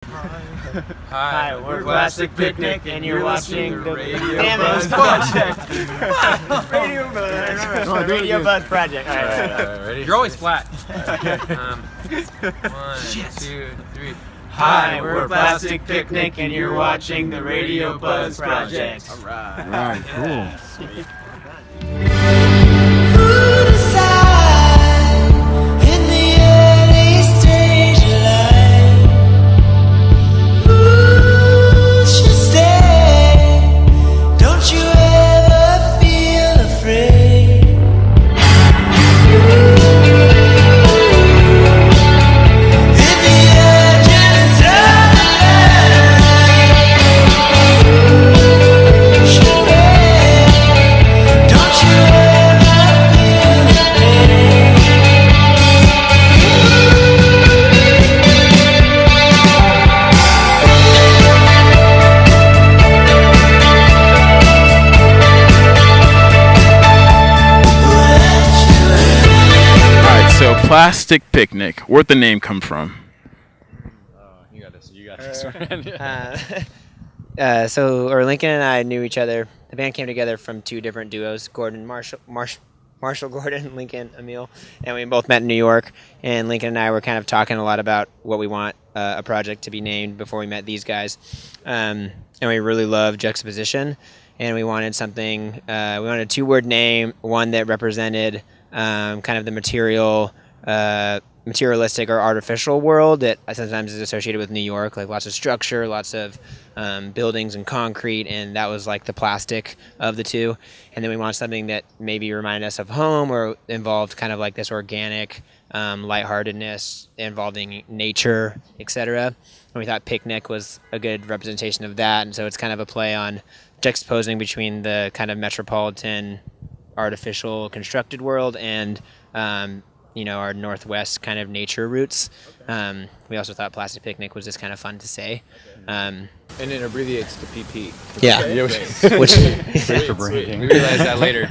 Hi, we're Plastic Picnic, and you're watching the Radio Buzz Project. Radio Buzz. No, do it Radio again. Buzz Project. All right. Ready? You're always flat. 1, 2, 3. Hi, we're Plastic Picnic, and you're watching the Radio Buzz Project. All right. Right, cool. Sweet. Plastic Picnic. Where'd the name come from? You got this one. So Lincoln and I knew each other. The band came together from two different duos, Marshall Gordon, Lincoln, Emil, and we both met in New York. And Lincoln and I were kind of talking a lot about what we want a project to be named before we met these guys. And we really love juxtaposition, and we wanted something. We wanted a two-word name, one that represented kind of the materialistic or artificial world that sometimes is associated with New York, like lots of structure, lots of buildings and concrete, and that was like the plastic of the two. And then we wanted something that maybe reminded us of home or involved kind of like this organic lightheartedness involving nature, etc. And we thought picnic was a good representation of that, and so it's kind of a play on juxtaposing between the kind of metropolitan artificial constructed world and our Northwest kind of nature roots. We also thought Plastic Picnic was just kind of fun to say. And it abbreviates to PP. Yeah. Which For branding. We realized that later.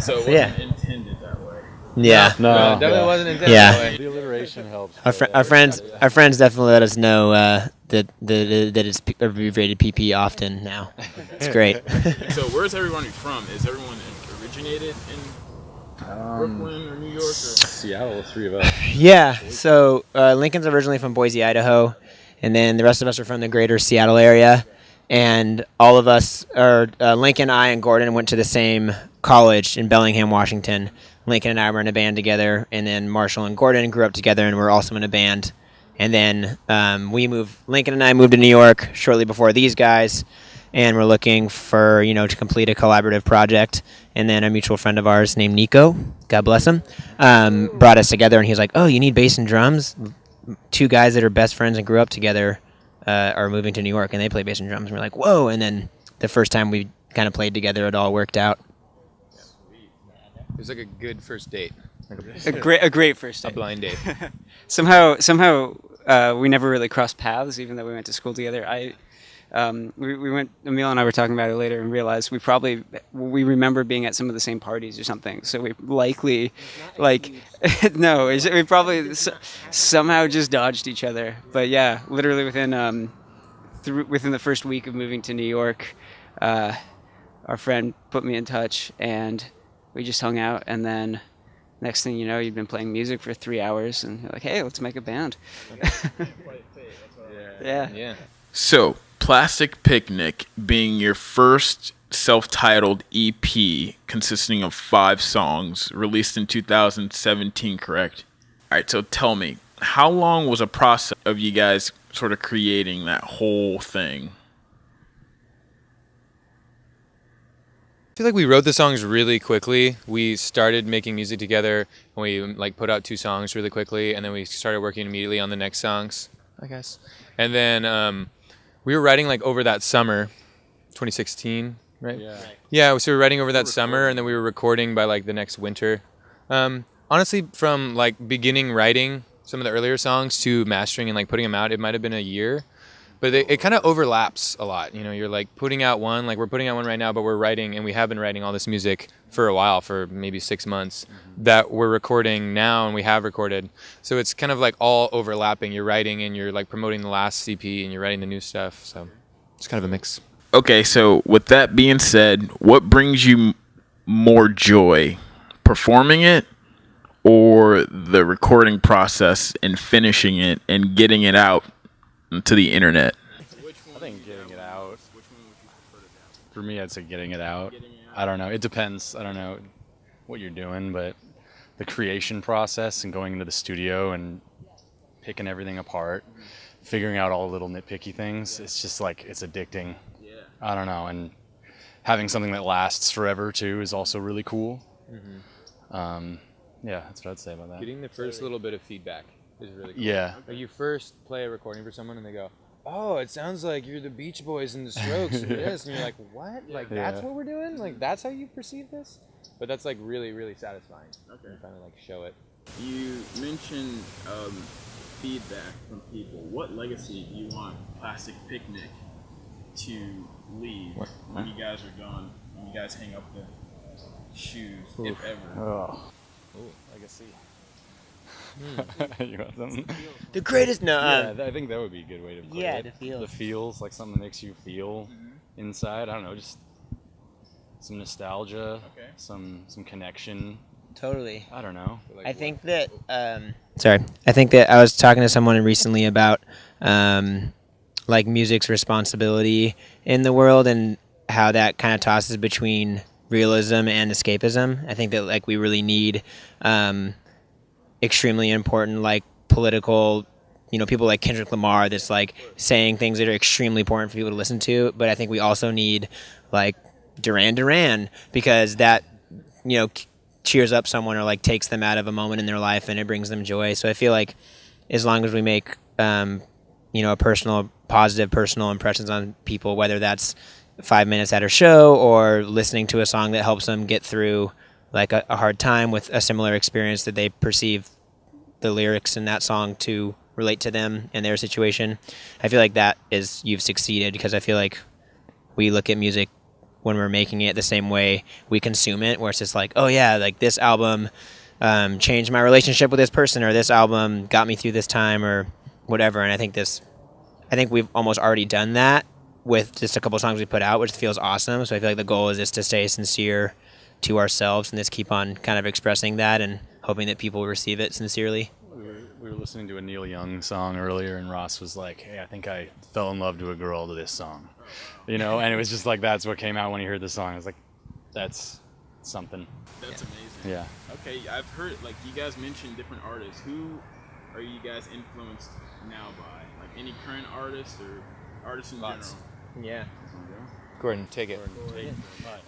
So it wasn't intended that way. Yeah. No, definitely wasn't intended Yeah. that way. The alliteration helps. Our friends definitely let us know that it's abbreviated PP often now. It's great. So where's everyone from? Is everyone originated in Brooklyn or New York? Or? Seattle, three of us. Yeah. So Lincoln's originally from Boise, Idaho, and then the rest of us are from the greater Seattle area. And all of us, Lincoln, I, and Gordon went to the same college in Bellingham, Washington. Lincoln and I were in a band together, and then Marshall and Gordon grew up together and were also in a band. And then Lincoln and I moved to New York shortly before these guys, and we're looking for, to complete a collaborative project. And then a mutual friend of ours named Nico, God bless him, brought us together, and he was like, oh, you need bass and drums? Two guys that are best friends and grew up together are moving to New York, and they play bass and drums. And we're like, whoa. And then the first time we kind of played together, it all worked out. It was like a good first date. A great first date. A blind date. Somehow, we never really crossed paths, even though we went to school together. We went. Emil and I were talking about it later, and realized we remember being at some of the same parties or something. So we likely, we probably somehow just dodged each other. But yeah, literally within the first week of moving to New York, our friend put me in touch, and we just hung out, and then next thing you know, you'd been playing music for 3 hours, and you're like, hey, let's make a band. Yeah. So, Plastic Picnic being your first self-titled EP consisting of 5 songs, released in 2017, correct? All right, so tell me, how long was a process of you guys sort of creating that whole thing? I feel like we wrote the songs really quickly. We started making music together, and we put out 2 songs really quickly, and then we started working immediately on the next songs, I guess. And then we were writing over that summer, 2016, right? Yeah. So we were writing over that summer, and then we were recording by the next winter. Honestly, from beginning writing some of the earlier songs to mastering and putting them out, it might have been a year. but it kind of overlaps a lot. You're like putting out one, like we're putting out one right now, but we're writing, and we have been writing all this music for a while, for maybe 6 months, that we're recording now, and we have recorded. So it's kind of like all overlapping. You're writing and you're like promoting the last CP and you're writing the new stuff. So it's kind of a mix. Okay, so with that being said, what brings you more joy, performing it or the recording process and finishing it and getting it out to the internet? I think getting it out. For me, I'd say getting it out. I don't know. It depends. I don't know what you're doing, but the creation process and going into the studio and picking everything apart, figuring out all the little nitpicky things, it's just like, it's addicting. I don't know. And having something that lasts forever too is also really cool. Yeah, that's what I'd say about that. Getting the first little bit of feedback is really cool. Yeah. Like you first play a recording for someone and they go, oh, it sounds like you're the Beach Boys and the Strokes and this. And you're like, what? Like, that's what we're doing? Like, that's how you perceive this? But that's like really, really satisfying. Okay. You kind of like show it. You mentioned feedback from people. What legacy do you want Plastic Picnic to leave when you guys are gone, when you guys hang up the shoes, if ever? Oh. Legacy. You want something? The greatest. No. Yeah, I think that would be a good way to put Yeah, it. the feels. The feels, like something that makes you feel inside. I don't know, just some nostalgia, some connection. Totally. I don't know. I think that. I think that I was talking to someone recently about like music's responsibility in the world and how that kind of tosses between realism and escapism. I think that like we really need extremely important like political, people like Kendrick Lamar that's like saying things that are extremely important for people to listen to. But I think we also need like Duran Duran, because that cheers up someone or like takes them out of a moment in their life and it brings them joy. So I feel like as long as we make a positive personal impressions on people, whether that's 5 minutes at a show or listening to a song that helps them get through like a hard time with a similar experience that they perceive the lyrics in that song to relate to them and their situation, I feel like that is you've succeeded, because I feel like we look at music when we're making it the same way we consume it, where it's just like, oh yeah, like this album changed my relationship with this person, or this album got me through this time or whatever. And I think we've almost already done that with just a couple songs we put out, which feels awesome. So I feel like the goal is just to stay sincere to ourselves and just keep on kind of expressing that and hoping that people receive it sincerely. We were listening to a Neil Young song earlier, and Ross was like, hey, I think I fell in love to a girl to this song. And it was just like, that's what came out when he heard the song. I was like, that's something. That's amazing. Yeah. Okay, I've heard, like, you guys mentioned different artists. Who are you guys influenced now by? Like, any current artists or artists in general? Yeah. Gordon, take it.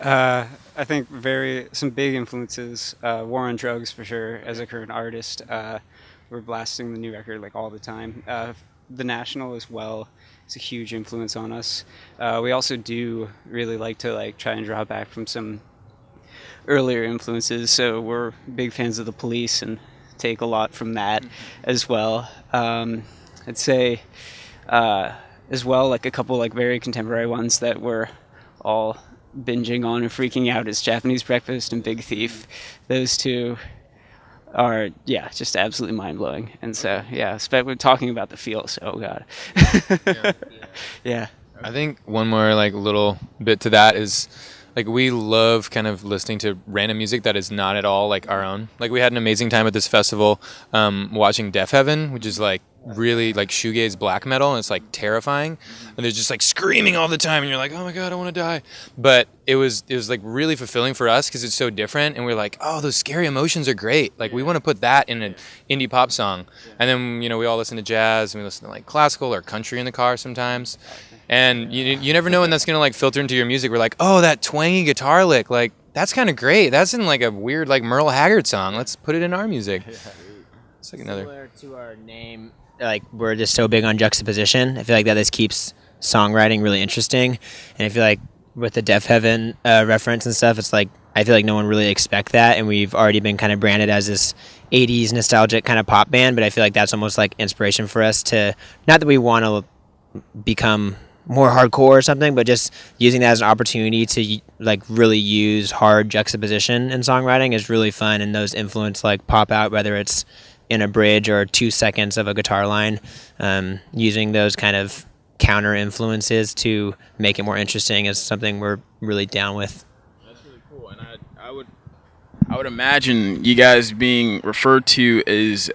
I think some big influences. War on Drugs for sure. As a current artist, we're blasting the new record like all the time. The National as well is a huge influence on us. We also do really like to try and draw back from some earlier influences. So we're big fans of The Police and take a lot from that as well. I'd say as well, like a couple like very contemporary ones that we're all binging on and freaking out is Japanese Breakfast and Big Thief. Those two are just absolutely mind-blowing. And so we're talking about the feels, oh god. Yeah. I think one more like little bit to that is like we love kind of listening to random music that is not at all like our own. Like we had an amazing time at this festival watching Deaf Heaven, which is like really like shoegaze black metal, and it's like terrifying, and they're just like screaming all the time, and you're like, oh my god, I want to die. But it was like really fulfilling for us because it's so different, and we're like, oh, those scary emotions are great. Like we want to put that in an indie pop song. And then we all listen to jazz and we listen to like classical or country in the car sometimes, and you never know when that's gonna like filter into your music. We're like, oh, that twangy guitar lick, like that's kind of great. That's in like a weird like Merle Haggard song. Let's put it in our music. It's like another similar to our name. Like we're just so big on juxtaposition. I feel like that just keeps songwriting really interesting, and I feel like with the Deaf Heaven reference and stuff, it's like I feel like no one really expect that, and we've already been kind of branded as this 80s nostalgic kind of pop band, but I feel like that's almost like inspiration for us to, not that we want to become more hardcore or something, but just using that as an opportunity to like really use hard juxtaposition in songwriting is really fun, and those influence like pop out, whether it's in a bridge or 2 seconds of a guitar line. Using those kind of counter influences to make it more interesting is something we're really down with. That's really cool, and I would imagine you guys being referred to as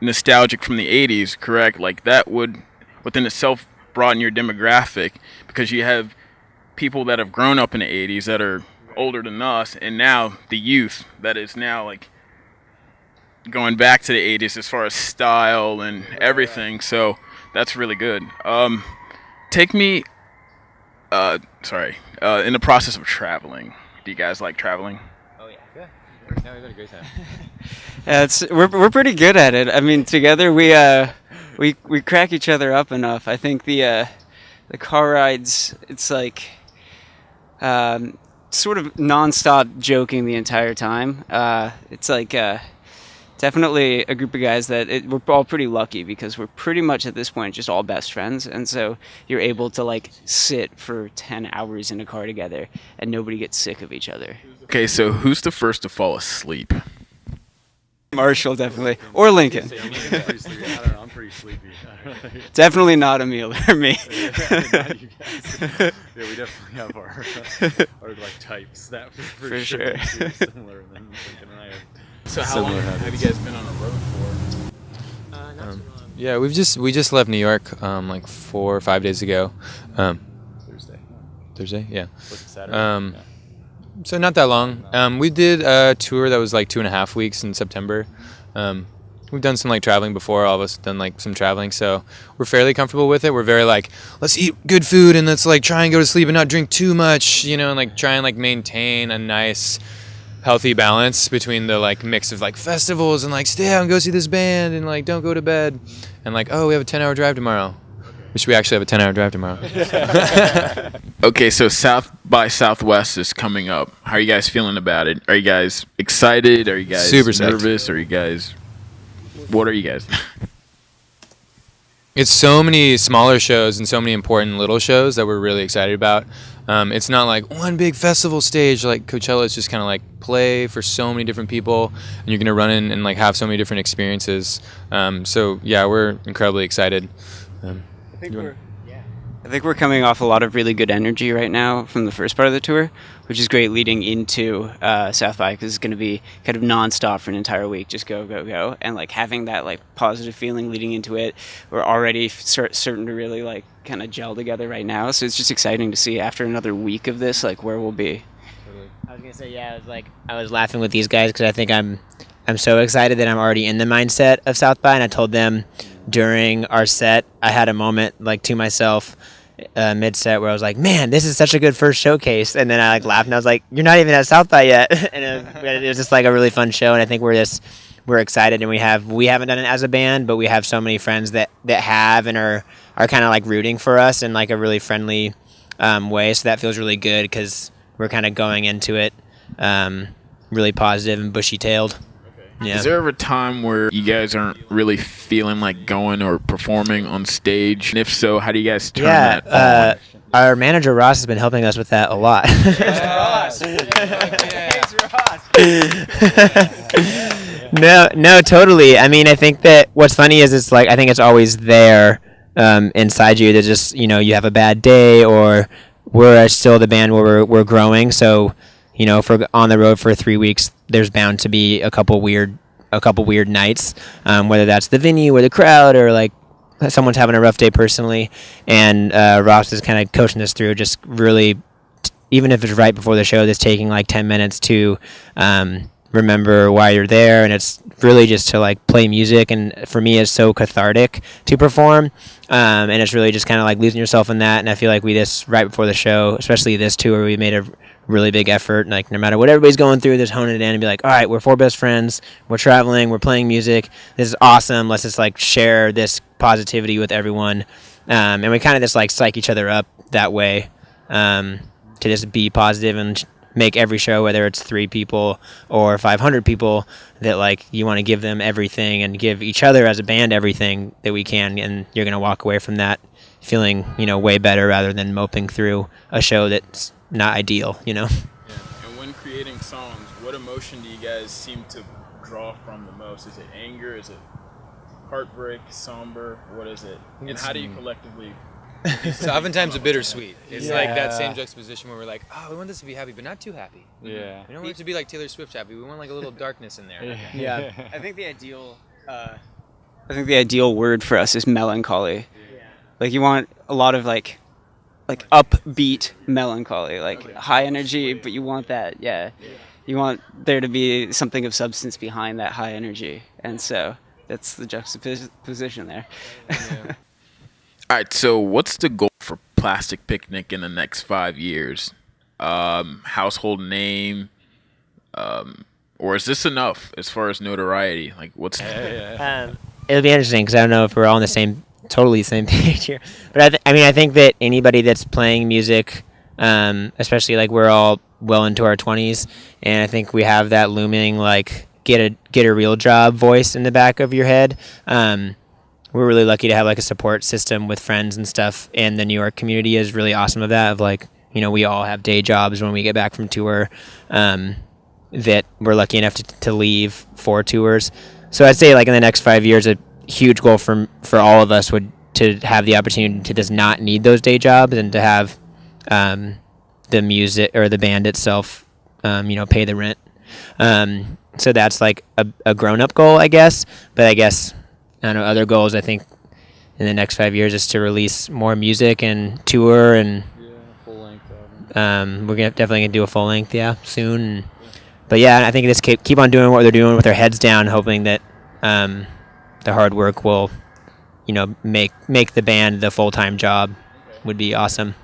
nostalgic from the '80s, correct? Like that would within itself broaden your demographic, because you have people that have grown up in the '80s that are older than us, and now the youth that is now like going back to the '80s as far as style and everything. So that's really good. Take me, in the process of traveling. Do you guys like traveling? Oh yeah, no, we've had a great time. Yeah, we're pretty good at it. I mean, together we crack each other up enough. I think the car rides, it's like sort of nonstop joking the entire time. It's like definitely a group of guys that we're all pretty lucky, because we're pretty much at this point just all best friends, and so you're able to like sit for 10 hours in a car together and nobody gets sick of each other. Okay, so who's the first to fall asleep? Marshall, definitely, or Lincoln. I don't know, I'm pretty sleepy. Definitely not Emil or me. Yeah, we definitely have our like types that for sure. Similar than Lincoln and I have. So how long have you guys been on the road for? Yeah, we just left New York like 4 or 5 days ago. Thursday, yeah. Saturday. So not that long. We did a tour that was like 2.5 weeks in September. We've done some like traveling before. All of us done like some traveling, so we're fairly comfortable with it. We're very like, let's eat good food and let's like try and go to sleep and not drink too much, and like try and like maintain a nice, healthy balance between the like mix of like festivals and like stay out and go see this band and like don't go to bed and like, oh, we have a 10-hour drive tomorrow. Which we actually have a 10-hour drive tomorrow. Okay, so South by Southwest is coming up. How are you guys feeling about it? Are you guys excited? Are you guys Super psyched. nervous? Are you guys... What are you guys? It's so many smaller shows and so many important little shows that we're really excited about. It's not like one big festival stage like Coachella. It's just kind of like play for so many different people, and you're going to run in and like have so many different experiences. So yeah, we're incredibly excited. I think we're coming off a lot of really good energy right now from the first part of the tour, which is great leading into South by, because it's going to be kind of nonstop for an entire week, just go, go, go. And like having that like positive feeling leading into it, we're already certain to really like kind of gel together right now. So it's just exciting to see after another week of this, like where we'll be. I was gonna say, yeah, I was laughing with these guys because I think I'm so excited that I'm already in the mindset of South by, and I told them during our set, I had a moment like to myself mid-set where I was like, man, this is such a good first showcase, and then I like laughed and I was like, you're not even at South by yet. And it was just like a really fun show, and I think we're excited, and we haven't done it as a band, but we have so many friends that have and are kind of like rooting for us in like a really friendly way, so that feels really good because we're kind of going into it really positive and bushy-tailed. Yeah. Is there ever a time where you guys aren't really feeling like going or performing on stage? And if so, how do you guys turn that on? Our manager Ross has been helping us with that a lot. No, totally. I mean, I think that what's funny is it's like I think it's always there inside you. That just you have a bad day, or we're still the band where we're growing. So if we're on the road for 3 weeks, there's bound to be a couple weird nights, whether that's the venue or the crowd or like someone's having a rough day personally. And Ross is kind of coaching us through, just really, even if it's right before the show, just taking like 10 minutes to remember why you're there. And it's really just to like play music. And for me, it's so cathartic to perform. And it's really just kind of like losing yourself in that. And I feel like we just right before the show, especially this tour, we made a really big effort, like no matter what everybody's going through, just hone it in and be like, all right, we're 4 best friends, we're traveling, we're playing music, this is awesome, let's just like share this positivity with everyone, and we kind of just like psych each other up that way, to just be positive and make every show, whether it's 3 people or 500 people, that like you want to give them everything and give each other as a band everything that we can, and you're going to walk away from that feeling, way better rather than moping through a show that's not ideal, Yeah. And when creating songs, what emotion do you guys seem to draw from the most? Is it anger? Is it heartbreak, somber? What is it? And how do you collectively... It's oftentimes a bittersweet. It's like that same Yeah. juxtaposition where we're like, oh, we want this to be happy, but not too happy. Yeah. We don't want it to be like Taylor Swift happy. We want like a little darkness in there. Yeah. I think the ideal word for us is melancholy. Like you want a lot of like upbeat melancholy, like high energy, but you want that, you want there to be something of substance behind that high energy, and so that's the juxtaposition there. Yeah. All right, so what's the goal for Plastic Picnic in the next 5 years? Household name, or is this enough as far as notoriety? Like, what's... It'll be interesting because I don't know if we're all on the totally same page here. But I think that anybody that's playing music, especially like we're all well into our 20s, and I think we have that looming like get a real job voice in the back of your head. We're really lucky to have like a support system with friends and stuff, and the New York community is really awesome of that. Of like, we all have day jobs when we get back from tour, that we're lucky enough to leave for tours. So I'd say like in the next 5 years, a huge goal for all of us would to have the opportunity to just not need those day jobs and to have the music or the band itself, pay the rent. So that's like a grown-up goal, I guess. But I guess, I don't know, other goals I think in the next 5 years is to release more music and tour, and full length album. we're definitely gonna do a full length soon. But yeah, I think just keep on doing what they're doing with their heads down, hoping that the hard work will make the band the full-time job would be awesome.